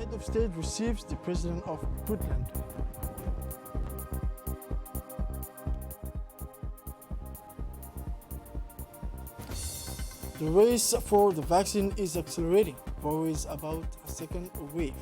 Head of State receives the President of Puntland. The race for the vaccine is accelerating. Worries about a second wave.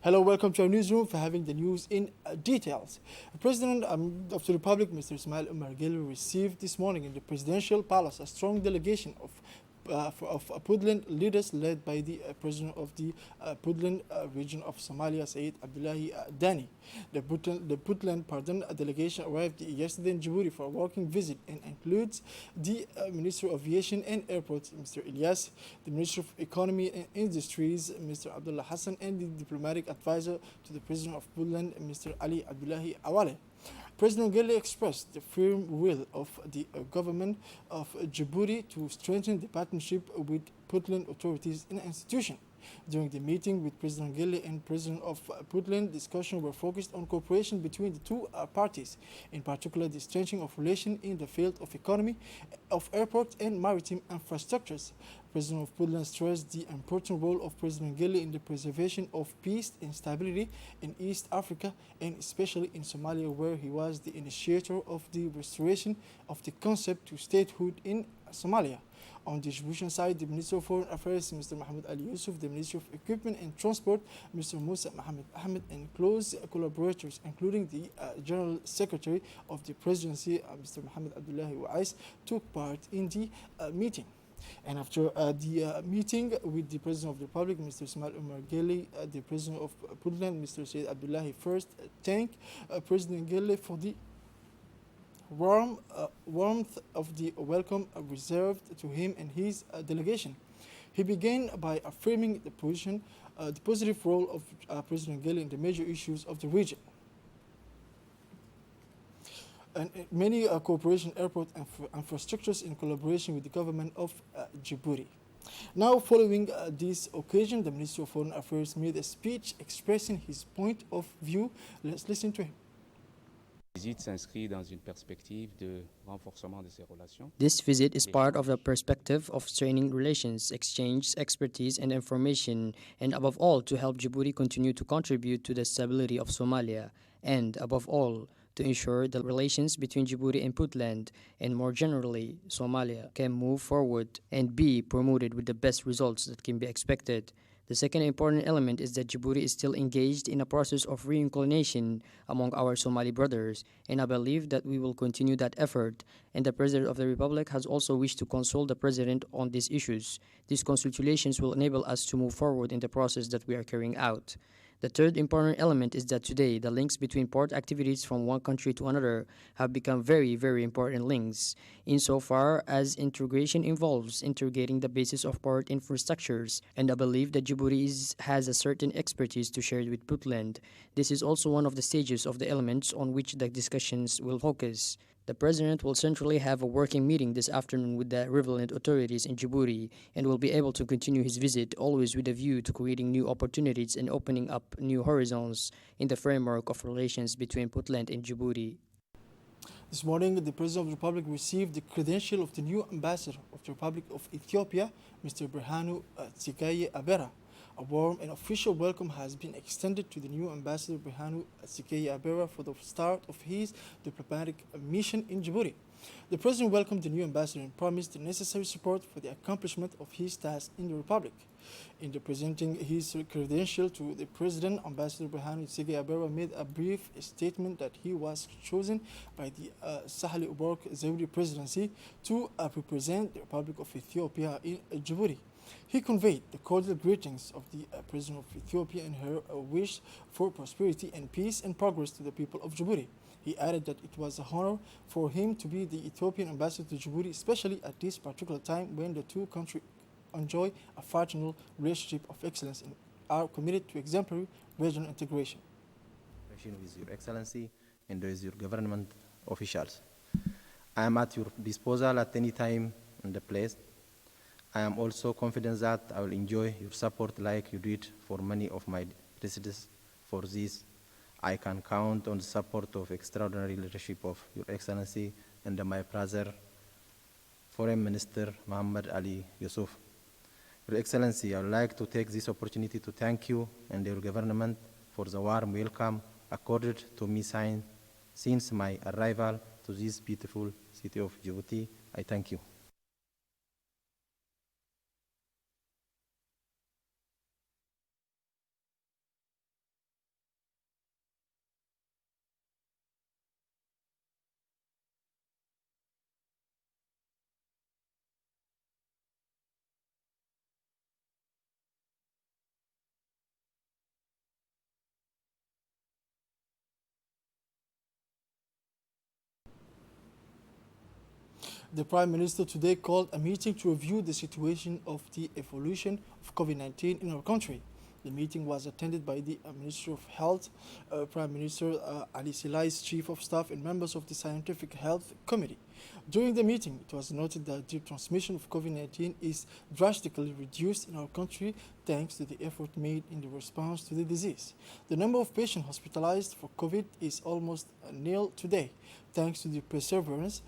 Hello, welcome to our newsroom for having the news in details. The President of the Republic, Mr. Ismail Omar Guelleh, received this morning in the Presidential Palace a strong delegation of Puntland leaders led by the President of the Puntland region of Somalia, Said Abdullahi Dani. The Puntland delegation arrived yesterday in Djibouti for a working visit and includes the Minister of Aviation and Airports, Mr. Ilyas, the Minister of Economy and Industries, Mr. Abdullah Hassan, and the diplomatic advisor to the President of Puntland, Mr. Ali Abdullahi Awale. President Guelleh expressed the firm will of the government of Djibouti to strengthen the partnership with Puntland authorities and institutions. During the meeting with President Guelleh and President of Puntland, discussions were focused on cooperation between the two parties, in particular the strengthening of relations in the field of economy, of airport and maritime infrastructures. President of Puntland stressed the important role of President Guelleh in the preservation of peace and stability in East Africa, and especially in Somalia, where he was the initiator of the restoration of the concept to statehood in Somalia. On the Djiboutian side, the Minister of Foreign Affairs, Mr. Mahmoud Ali Yusuf, the Minister of Equipment and Transport, Mr. Musa Mohamed Ahmed, and close collaborators, including the General Secretary of the Presidency, Mr. Mohamed Abdullahi Wais, took part in the meeting. And after the meeting with the President of the Republic, Mr. Ismail Omar Guelleh, the President of Puntland, Mr. Said Abdullahi, first thanked President Guelleh for the warmth of the welcome reserved to him and his delegation. He began by affirming the positive role of President Guelleh in the major issues of the region. And many cooperation airport infrastructures in collaboration with the government of Djibouti. Now, following this occasion, the Minister of Foreign Affairs made a speech expressing his point of view. Let's listen to him. This visit is part of the perspective of strengthening relations, exchange expertise and information, and above all, to help Djibouti continue to contribute to the stability of Somalia, and above all, to ensure the relations between Djibouti and Puntland, and more generally, Somalia, can move forward and be promoted with the best results that can be expected. The second important element is that Djibouti is still engaged in a process of reinclination among our Somali brothers, and I believe that we will continue that effort, and the President of the Republic has also wished to consult the President on these issues. These consultations will enable us to move forward in the process that we are carrying out. The third important element is that today, the links between port activities from one country to another have become very, very important links, insofar as integration involves integrating the basis of port infrastructures, and I believe that Djibouti has a certain expertise to share with Puntland. This is also one of the stages of the elements on which the discussions will focus. The President will centrally have a working meeting this afternoon with the relevant authorities in Djibouti and will be able to continue his visit always with a view to creating new opportunities and opening up new horizons in the framework of relations between Puntland and Djibouti. This morning, the President of the Republic received the credential of the new ambassador of the Republic of Ethiopia, Mr. Berhanu Tsikaye Abera. A warm and official welcome has been extended to the new ambassador Berhanu Tsikaye Abera for the start of his diplomatic mission in Djibouti. The President welcomed the new ambassador and promised the necessary support for the accomplishment of his task in the Republic. In presenting his credential to the President, Ambassador Berhanu Tsikaye Abera made a brief statement that he was chosen by the Sahel Work Zawdi Presidency to represent the Republic of Ethiopia in Djibouti. He conveyed the cordial greetings of the President of Ethiopia and her wish for prosperity and peace and progress to the people of Djibouti. He added that it was an honor for him to be the Ethiopian ambassador to Djibouti, especially at this particular time when the two countries enjoy a fraternal relationship of excellence and are committed to exemplary regional integration. With Your Excellency and with your government officials, I am at your disposal at any time and the place. I am also confident that I will enjoy your support like you did for many of my predecessors. For this, I can count on the support of extraordinary leadership of Your Excellency and my brother, Foreign Minister Muhammad Ali Yusuf. Your Excellency, I would like to take this opportunity to thank you and your government for the warm welcome accorded to me since my arrival to this beautiful city of Djibouti. I thank you. The Prime Minister today called a meeting to review the situation of the evolution of COVID-19 in our country. The meeting was attended by the Minister of Health, Prime Minister Ali Silai's Chief of Staff, and members of the Scientific Health Committee. During the meeting, it was noted that the transmission of COVID-19 is drastically reduced in our country thanks to the effort made in the response to the disease. The number of patients hospitalized for COVID is almost nil today, thanks to the perseverance,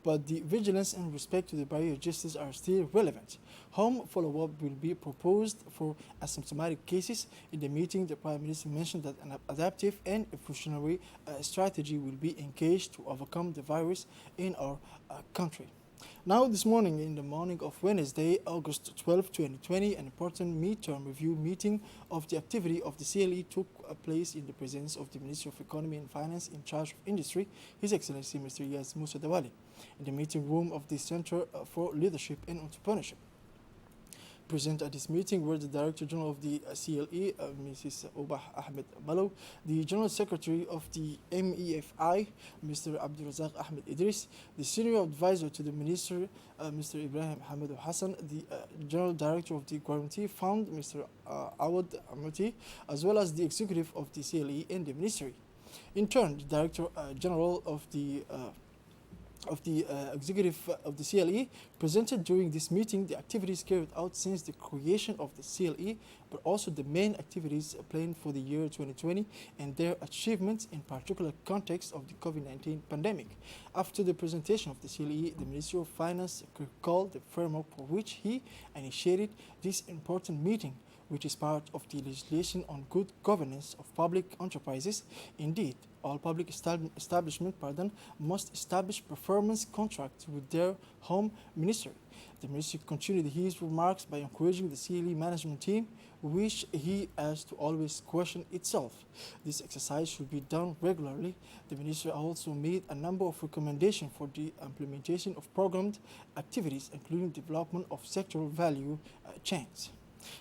but the vigilance and respect to the barrier justice are still relevant. Home follow-up will be proposed for asymptomatic cases. In the meeting, the Prime Minister mentioned that an adaptive and evolutionary strategy will be engaged to overcome the virus in our country. Now, this morning, in the morning of Wednesday, August 12, 2020, an important midterm review meeting of the activity of the CLE took place in the presence of the Minister of Economy and Finance in charge of Industry, His Excellency Mr. Yas Musa Dawali, in the meeting room of the Center for Leadership and Entrepreneurship. Present at this meeting were the Director General of the CLE, Mrs. Obah Ahmed Malo, the General Secretary of the MEFI, Mr. Abdulrazak Ahmed Idris, the Senior Advisor to the Minister, Mr. Ibrahim Hamid Hassan, the General Director of the Guarantee Fund, Mr. Awad Amuti, as well as the Executive of the CLE and the Ministry. In turn, the Director General of the executive of the CLE presented during this meeting the activities carried out since the creation of the CLE, but also the main activities planned for the year 2020 and their achievements in particular context of the COVID-19 pandemic. After the presentation of the CLE, the Ministry of Finance recalled the framework for which he initiated this important meeting, which is part of the legislation on good governance of public enterprises. Indeed, all public establishments must establish performance contracts with their home ministry. The ministry continued his remarks by encouraging the CLE management team, which he has to always question itself. This exercise should be done regularly. The ministry also made a number of recommendations for the implementation of programmed activities, including development of sectoral value chains.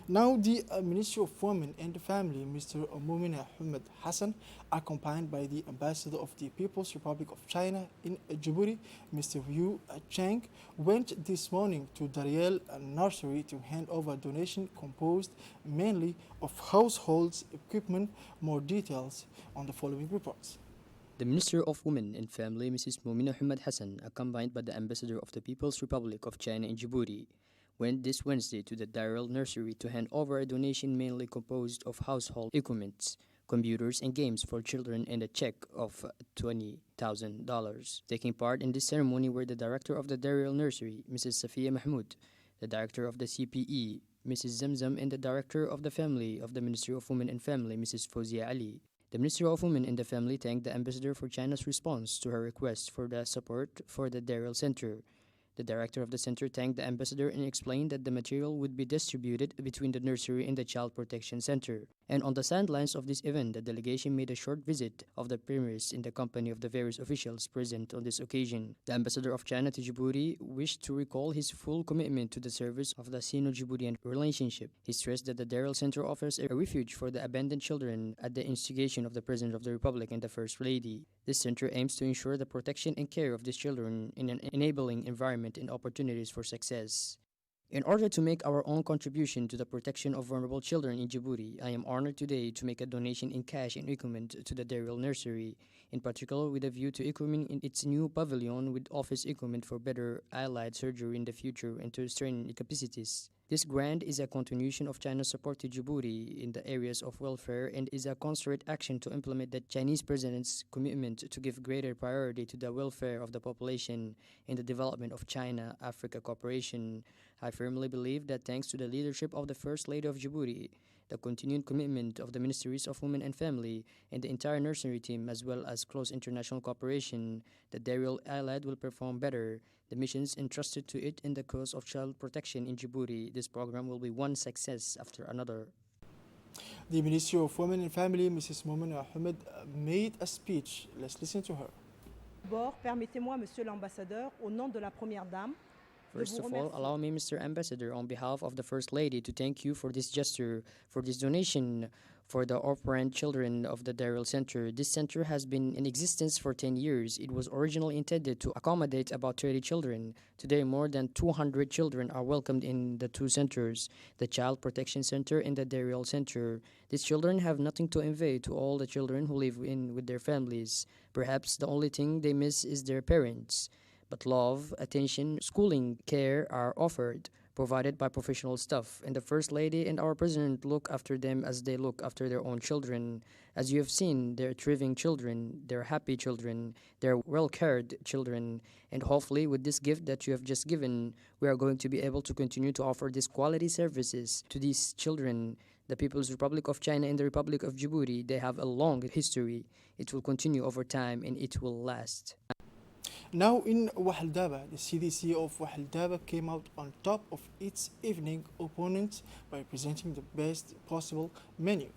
Now, the Ministry of Women and the Family, Mr. Mumina Ahmed Hassan, accompanied by the Ambassador of the People's Republic of China in Djibouti, Mr. Yu Cheng, went this morning to Dariel Nursery to hand over a donation composed mainly of household equipment. More details on the following reports. The Minister of Women and Family, Mrs. Mumina Ahmed Hassan, accompanied by the Ambassador of the People's Republic of China in Djibouti, went this Wednesday to the Darrell Nursery to hand over a donation mainly composed of household equipment, computers, and games for children and a check of $20,000. Taking part in this ceremony were the Director of the Darrell Nursery, Mrs. Safiya Mahmoud, the Director of the CPE, Mrs. Zamzam, and the Director of the Family of the Ministry of Women and Family, Mrs. Fawzia Ali. The Ministry of Women and the Family thanked the Ambassador for China's response to her request for the support for the Darrell Center. The director of the center thanked the ambassador and explained that the material would be distributed between the nursery and the Child Protection Center. And on the sidelines of this event, the delegation made a short visit of the premiers in the company of the various officials present on this occasion. The ambassador of China to Djibouti wished to recall his full commitment to the service of the Sino-Djiboutian relationship. He stressed that the Darrell Center offers a refuge for the abandoned children at the instigation of the President of the Republic and the First Lady. This center aims to ensure the protection and care of these children in an enabling environment and opportunities for success. In order to make our own contribution to the protection of vulnerable children in Djibouti, I am honored today to make a donation in cash and equipment to the Darrell Nursery, in particular with a view to equipping in its new pavilion with office equipment for better allied surgery in the future and to strengthen its capacities. This grant is a continuation of China's support to Djibouti in the areas of welfare and is a concerted action to implement the Chinese president's commitment to give greater priority to the welfare of the population and the development of China-Africa cooperation. I firmly believe that thanks to the leadership of the First Lady of Djibouti, the continued commitment of the Ministries of Women and Family and the entire nursery team, as well as close international cooperation, the Daryl Island will perform better. The missions entrusted to it in the cause of child protection in Djibouti, this program will be one success after another. The Ministry of Women and Family, Mrs. Moumena Ahmed, made a speech. Let's listen to her. D'abord, permettez-moi, Monsieur l'Ambassadeur, au nom de la Première Dame, First of all, allow me, Mr. Ambassador, on behalf of the First Lady, to thank you for this gesture, for this donation for the orphaned children of the Daryl Center. This center has been in existence for 10 years. It was originally intended to accommodate about 30 children. Today, more than 200 children are welcomed in the two centers, the Child Protection Center and the Daryl Center. These children have nothing to envy to all the children who live in with their families. Perhaps the only thing they miss is their parents. But love, attention, schooling, care are offered, provided by professional staff, and the First Lady and our President look after them as they look after their own children. As you have seen, they're thriving children, they're happy children, they're well-cared children, and hopefully with this gift that you have just given, we are going to be able to continue to offer these quality services to these children. The People's Republic of China and the Republic of Djibouti, they have a long history. It will continue over time and it will last. Now in Wahaldaba, the CDC of Wahaldaba came out on top of its evening opponents by presenting the best possible menu.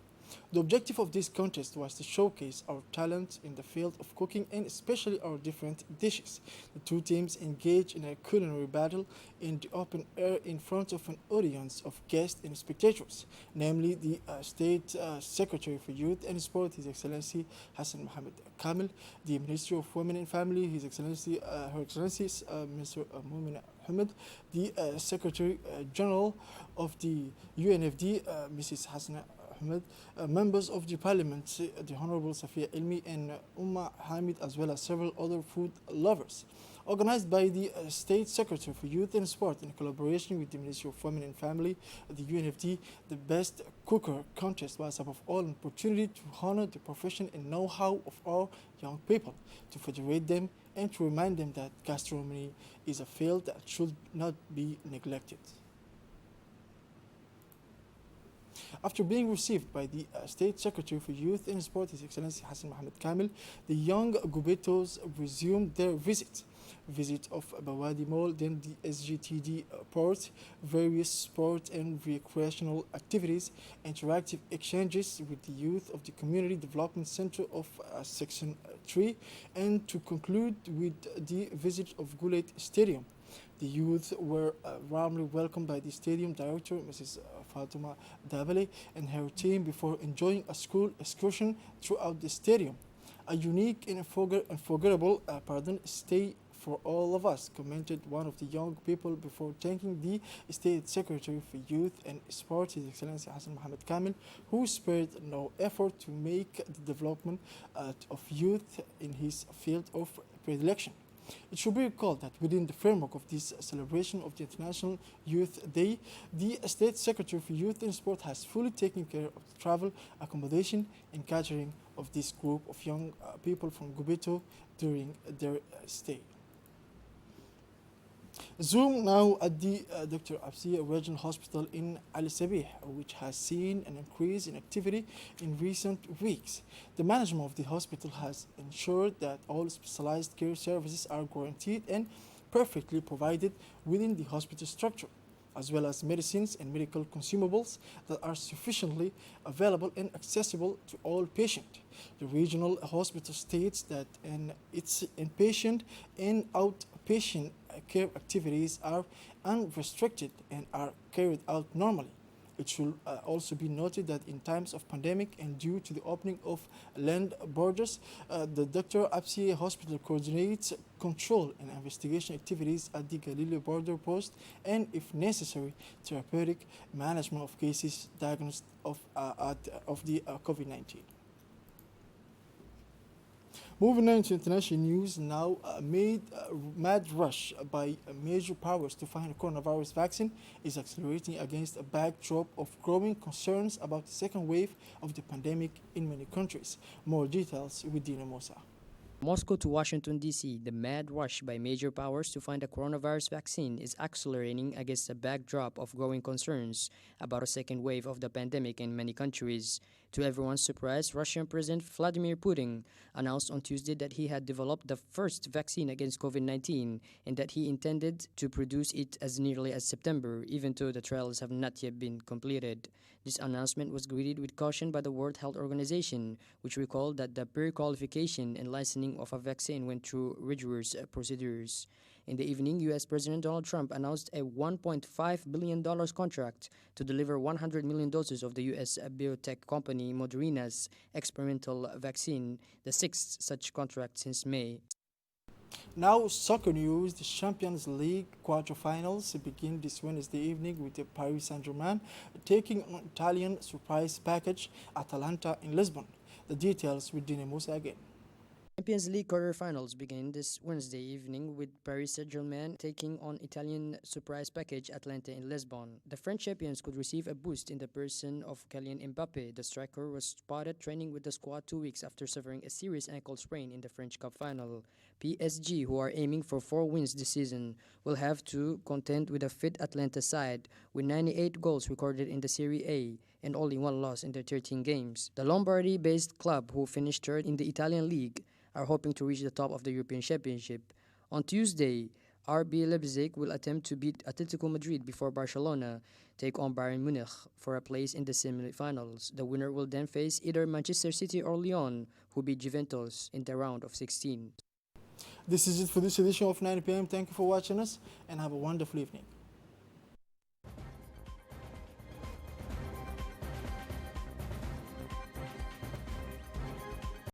The objective of this contest was to showcase our talent in the field of cooking and especially our different dishes. The two teams engaged in a culinary battle in the open air in front of an audience of guests and spectators, namely the State Secretary for Youth and Sport, His Excellency Hassan Mohammed Kamil, the Ministry of Women and Family, His Excellency, Her Excellency Mr. Moumena Ahmed, the Secretary General of the UNFD, Mrs. Hassan Ahmed, members of the Parliament, the Honorable Safia Ilmi and Umma Hamid, as well as several other food lovers. Organized by the State Secretary for Youth and Sport in collaboration with the Ministry of Women and Family, the UNFD, the Best Cooker contest was above all an opportunity to honor the profession and know-how of our young people, to federate them and to remind them that gastronomy is a field that should not be neglected. After being received by the State Secretary for Youth and Sport, His Excellency Hassan Mohammed Kamil, the young Gubetos resumed their visit of Bawadi Mall, then the SGTD port, various sport and recreational activities, interactive exchanges with the youth of the Community Development Center of Section 3, and to conclude with the visit of Gulait Stadium. The youth were warmly welcomed by the stadium director, Mrs. Fatuma Dabale, and her team before enjoying a school excursion throughout the stadium. A unique and unforgettable stay for all of us, commented one of the young people before thanking the State Secretary for Youth and Sport, His Excellency Hassan Mohammed Kamil, who spared no effort to make the development of youth in his field of predilection. It should be recalled that within the framework of this celebration of the International Youth Day, the State Secretary for Youth and Sport has fully taken care of the travel, accommodation, and catering of this group of young people from Gubeto during their stay. Zoom now at the Dr. Absiya Regional Hospital in Al Sabih, which has seen an increase in activity in recent weeks. The management of the hospital has ensured that all specialized care services are guaranteed and perfectly provided within the hospital structure, as well as medicines and medical consumables that are sufficiently available and accessible to all patients. The regional hospital states that its inpatient and outpatient care activities are unrestricted and are carried out normally. It should also be noted that in times of pandemic and due to the opening of land borders, the Dr. Absiya Hospital coordinates control and investigation activities at the Galileo border post and, if necessary, therapeutic management of cases diagnosed of the COVID-19. Moving on to international news now, made mad rush by major powers to find a coronavirus vaccine is accelerating against a backdrop of growing concerns about the second wave of the pandemic in many countries. More details with Dina Mosa. Moscow to Washington, D.C., the mad rush by major powers to find a coronavirus vaccine is accelerating against a backdrop of growing concerns about a second wave of the pandemic in many countries. To everyone's surprise, Russian President Vladimir Putin announced on Tuesday that he had developed the first vaccine against COVID-19 and that he intended to produce it as nearly as September, even though the trials have not yet been completed. This announcement was greeted with caution by the World Health Organization, which recalled that the pre-qualification and licensing of a vaccine went through rigorous procedures. In the evening, U.S. President Donald Trump announced a $1.5 billion contract to deliver 100 million doses of the U.S. biotech company Moderna's experimental vaccine, the sixth such contract since May. Now, soccer news. The Champions League quarterfinals begin this Wednesday evening with the Paris Saint-Germain taking on Italian surprise package Atalanta in Lisbon. The details with Dina Musa again. Champions League quarterfinals begin this Wednesday evening with Paris Saint-Germain taking on Italian surprise package Atalanta in Lisbon. The French champions could receive a boost in the person of Kylian Mbappe. The striker was spotted training with the squad 2 weeks after suffering a serious ankle sprain in the French Cup final. PSG, who are aiming for 4 wins this season, will have to contend with a fit Atalanta side with 98 goals recorded in the Serie A and only 1 loss in their 13 games. The Lombardy-based club, who finished third in the Italian league, are hoping to reach the top of the European Championship. On Tuesday, RB Leipzig will attempt to beat Atletico Madrid before Barcelona take on Bayern Munich for a place in the semi-finals. The winner will then face either Manchester City or Lyon, who beat Juventus in the round of 16. This is it for this edition of 9 p.m. Thank you for watching us and have a wonderful evening.